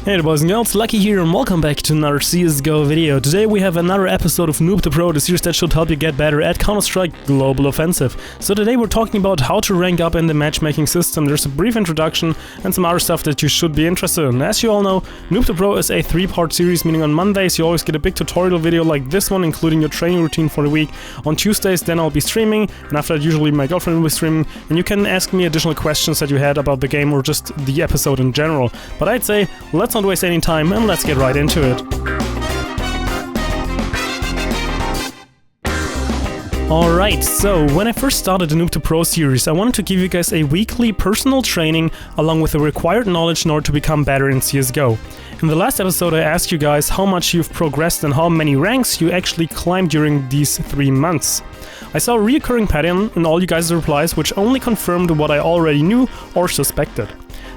Hey boys and girls, Lucky here and welcome back to another CSGO video. Today we have another episode of Noob to Pro, the series that should help you get better at Counter-Strike Global Offensive. So today we're talking about how to rank up in the matchmaking system. There's a brief introduction and some other stuff that you should be interested in. As you all know, Noob to Pro is a 3-part series, meaning on Mondays you always get a big tutorial video like this one, including your training routine for the week. On Tuesdays then I'll be streaming, and after that usually my girlfriend will be streaming, and you can ask me additional questions that you had about the game or just the episode in general. But I'd say, let's not waste any time and let's get right into it. Alright, so when I first started the Noob to Pro series, I wanted to give you guys a weekly personal training along with the required knowledge in order to become better in CSGO. In the last episode I asked you guys how much you've progressed and how many ranks you actually climbed during these 3 months. I saw a recurring pattern in all you guys' replies which only confirmed what I already knew or suspected.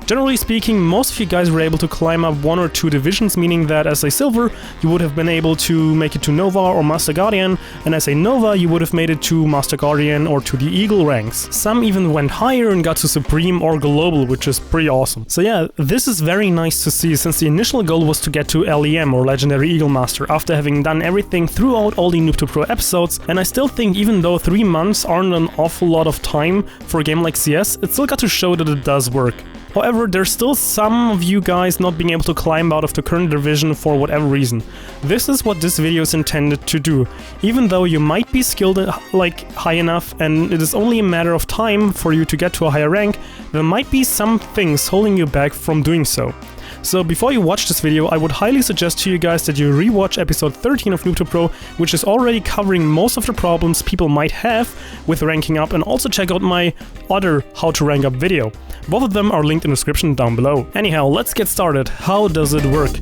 Generally speaking, most of you guys were able to climb up 1 or 2 divisions, meaning that as a Silver, you would have been able to make it to Nova or Master Guardian, and as a Nova, you would have made it to Master Guardian or to the Eagle ranks. Some even went higher and got to Supreme or Global, which is pretty awesome. So yeah, this is very nice to see, since the initial goal was to get to LEM or Legendary Eagle Master after having done everything throughout all the Noob to Pro episodes, and I still think even though 3 months aren't an awful lot of time for a game like CS, it still got to show that it does work. However, there's still some of you guys not being able to climb out of the current division for whatever reason. This is what this video is intended to do. Even though you might be skilled high enough and it is only a matter of time for you to get to a higher rank, there might be some things holding you back from doing so. So before you watch this video, I would highly suggest to you guys that you rewatch episode 13 of Noob to Pro, which is already covering most of the problems people might have with ranking up, and also check out my other how to rank up video. Both of them are linked in the description down below. Anyhow, let's get started. How does it work?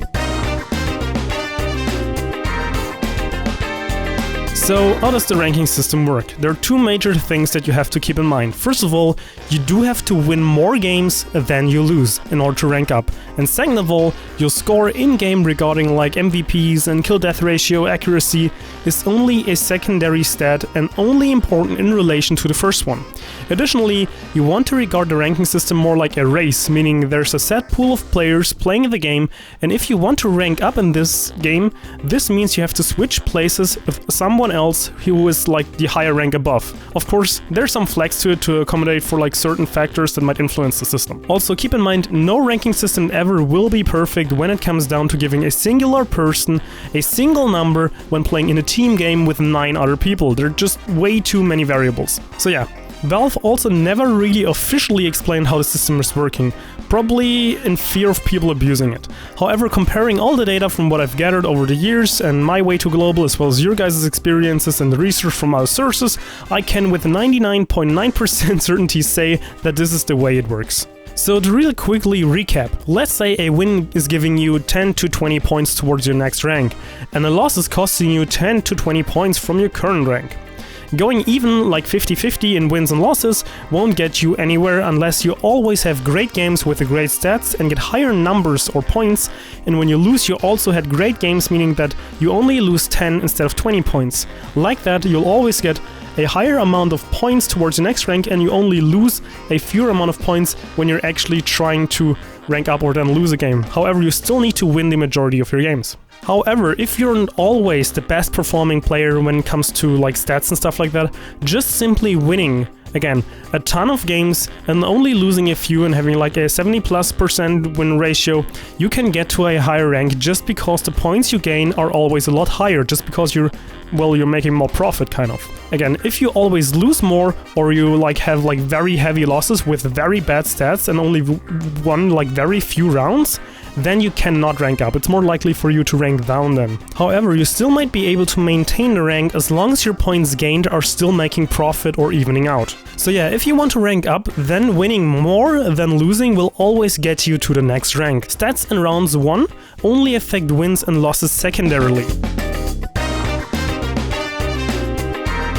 So, how does the ranking system work? There are 2 major things that you have to keep in mind. First of all, you do have to win more games than you lose in order to rank up. And second of all, your score in-game regarding like MVPs and kill-death ratio accuracy is only a secondary stat and only important in relation to the first one. Additionally, you want to regard the ranking system more like a race, meaning there's a set pool of players playing the game, and if you want to rank up in this game, this means you have to switch places with someone else who is like the higher rank above. Of course, there's some flex to it to accommodate for like certain factors that might influence the system. Also keep in mind, no ranking system ever will be perfect when it comes down to giving a singular person a single number when playing in a team game with 9 other people. There are just way too many variables. So yeah, Valve also never really officially explained how the system is working, probably in fear of people abusing it. However, comparing all the data from what I've gathered over the years and my way to global as well as your guys' experiences and the research from other sources, I can with 99.9% certainty say that this is the way it works. So to really quickly recap, let's say a win is giving you 10 to 20 points towards your next rank, and a loss is costing you 10 to 20 points from your current rank. Going even like 50-50 in wins and losses won't get you anywhere unless you always have great games with the great stats and get higher numbers or points, and when you lose you also had great games, meaning that you only lose 10 instead of 20 points. Like that, you'll always get a higher amount of points towards the next rank, and you only lose a fewer amount of points when you're actually trying to rank up or then lose a game. However, you still need to win the majority of your games. However, if you're not always the best performing player when it comes to like stats and stuff like that, just simply winning, again, a ton of games and only losing a few and having like a 70+% win ratio, you can get to a higher rank just because the points you gain are always a lot higher, just because you're making more profit kind of. Again, if you always lose more or you like have like very heavy losses with very bad stats and only won like very few rounds, then you cannot rank up. It's more likely for you to rank down then. However, you still might be able to maintain the rank as long as your points gained are still making profit or evening out. So yeah, if you want to rank up, then winning more than losing will always get you to the next rank. Stats in rounds 1 only affect wins and losses secondarily.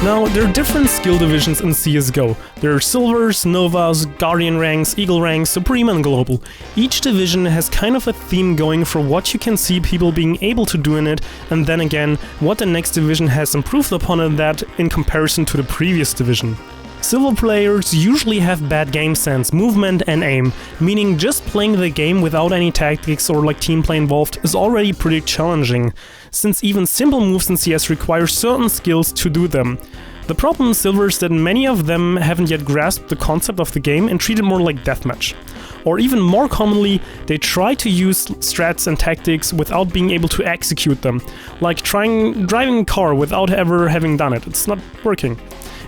Now, there are different skill divisions in CSGO. There are Silvers, Novas, Guardian ranks, Eagle ranks, Supreme and Global. Each division has kind of a theme going for what you can see people being able to do in it, and then again, what the next division has improved upon in that in comparison to the previous division. Silver players usually have bad game sense, movement and aim, meaning just playing the game without any tactics or like team play involved is already pretty challenging, since even simple moves in CS require certain skills to do them. The problem in Silver is that many of them haven't yet grasped the concept of the game and treat it more like deathmatch. Or even more commonly, they try to use strats and tactics without being able to execute them, like driving a car without ever having done it. It's not working.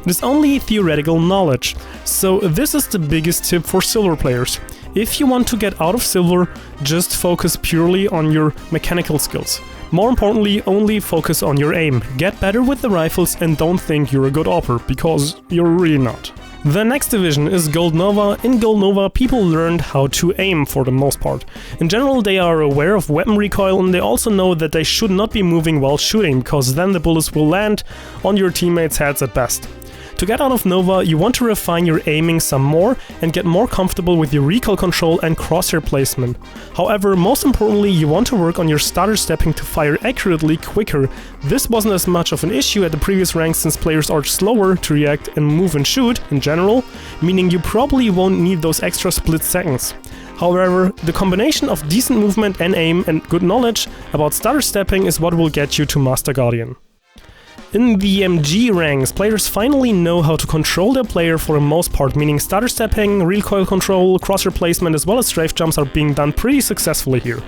It is only theoretical knowledge. So this is the biggest tip for Silver players. If you want to get out of Silver, just focus purely on your mechanical skills. More importantly, only focus on your aim. Get better with the rifles and don't think you're a good AWPer, because you're really not. The next division is Gold Nova. In Gold Nova, people learned how to aim for the most part. In general, they are aware of weapon recoil, and they also know that they should not be moving while shooting, because then the bullets will land on your teammates' heads at best. To get out of Nova, you want to refine your aiming some more and get more comfortable with your recoil control and crosshair placement. However, most importantly, you want to work on your stutter stepping to fire accurately quicker. This wasn't as much of an issue at the previous ranks since players are slower to react and move and shoot in general, meaning you probably won't need those extra split seconds. However, the combination of decent movement and aim and good knowledge about stutter stepping is what will get you to Master Guardian. In the MG ranks, players finally know how to control their player for the most part, meaning stutter stepping, recoil control, crosshair placement as well as strafe jumps are being done pretty successfully here.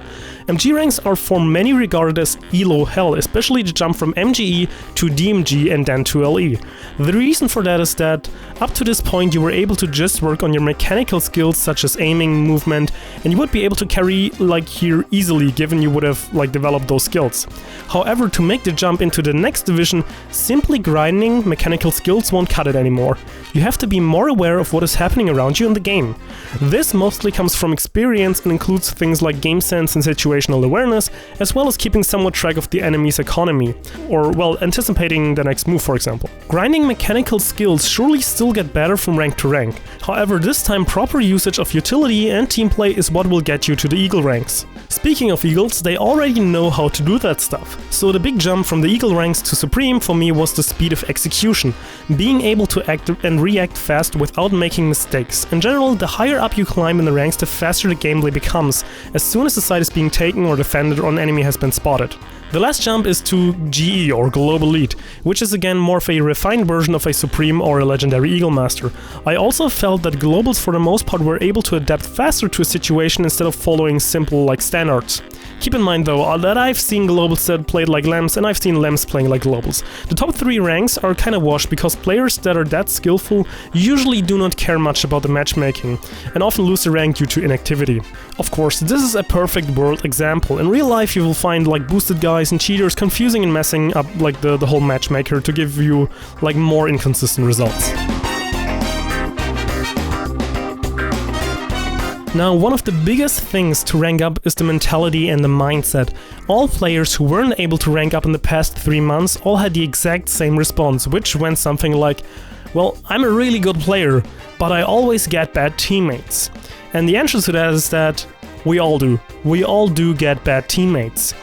MG ranks are for many regarded as Elo-hell, especially the jump from MGE to DMG and then to LE. The reason for that is that up to this point you were able to just work on your mechanical skills such as aiming, movement, and you would be able to carry like here easily given you would have like developed those skills. However, to make the jump into the next division, simply grinding mechanical skills won't cut it anymore. You have to be more aware of what is happening around you in the game. This mostly comes from experience and includes things like game sense and situational awareness, as well as keeping somewhat track of the enemy's economy, or, well, anticipating the next move, for example. Grinding mechanical skills surely still get better from rank to rank. However, this time proper usage of utility and team play is what will get you to the Eagle ranks. Speaking of Eagles, they already know how to do that stuff. So the big jump from the Eagle ranks to Supreme for me was the speed of execution, being able to act and react fast without making mistakes. In general, the higher up you climb in the ranks, the faster the gameplay becomes, as soon as the site is being taken or defended or an enemy has been spotted. The last jump is to GE or Global Elite, which is again more of a refined version of a Supreme or a Legendary Eagle Master. I also felt that Globals for the most part were able to adapt faster to a situation instead of following simple like standards. Keep in mind though that I've seen Globals that played like Lems and I've seen Lems playing like Globals. The top 3 ranks are kinda washed because players that are that skillful usually do not care much about the matchmaking and often lose the rank due to inactivity. Of course, this is a perfect world example. In real life you will find like boosted guys and cheaters confusing and messing up like the whole matchmaker to give you like more inconsistent results. Now, one of the biggest things to rank up is the mentality and the mindset. All players who weren't able to rank up in the past 3 months all had the exact same response, which went something like, well, I'm a really good player, but I always get bad teammates. And the answer to that is that we all do. We all do get bad teammates.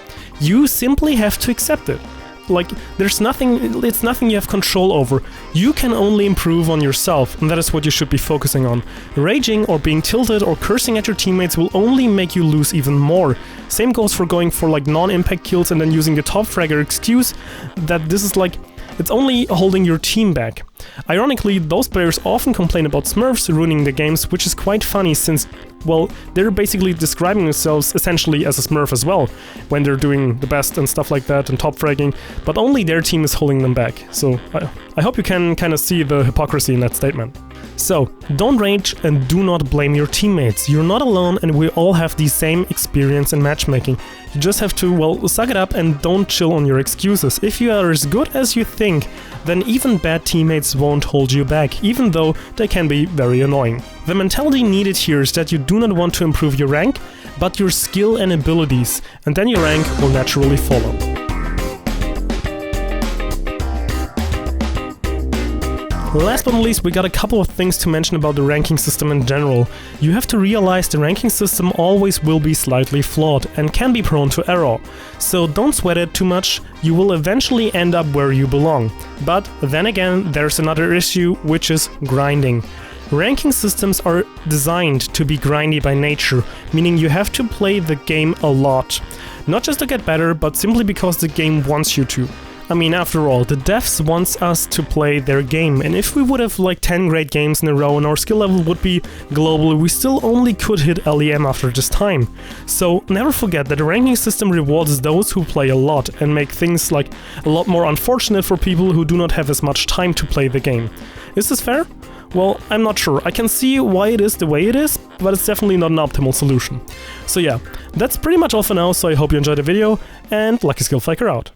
You simply have to accept it. Like, it's nothing you have control over. You can only improve on yourself, and that is what you should be focusing on. Raging or being tilted or cursing at your teammates will only make you lose even more. Same goes for going for like non-impact kills and then using the top fragger excuse that this is like, it's only holding your team back. Ironically, those players often complain about smurfs ruining the games, which is quite funny since, well, they're basically describing themselves essentially as a smurf as well, when they're doing the best and stuff like that and top fragging, but only their team is holding them back. So I hope you can kind of see the hypocrisy in that statement. So, don't rage and do not blame your teammates. You're not alone and we all have the same experience in matchmaking. You just have to, well, suck it up and don't chill on your excuses. If you are as good as you think, then even bad teammates won't hold you back, even though they can be very annoying. The mentality needed here is that you do not want to improve your rank, but your skill and abilities, and then your rank will naturally follow. Last but not least, we got a couple of things to mention about the ranking system in general. You have to realize the ranking system always will be slightly flawed and can be prone to error. So don't sweat it too much, you will eventually end up where you belong. But then again, there's another issue, which is grinding. Ranking systems are designed to be grindy by nature, meaning you have to play the game a lot. Not just to get better, but simply because the game wants you to. I mean, after all, the devs wants us to play their game, and if we would have like 10 great games in a row and our skill level would be global, we still only could hit LEM after this time. So never forget that the ranking system rewards those who play a lot and make things like a lot more unfortunate for people who do not have as much time to play the game. Is this fair? Well, I'm not sure. I can see why it is the way it is, but it's definitely not an optimal solution. So yeah, that's pretty much all for now, so I hope you enjoyed the video, and LuckySkillFaker out.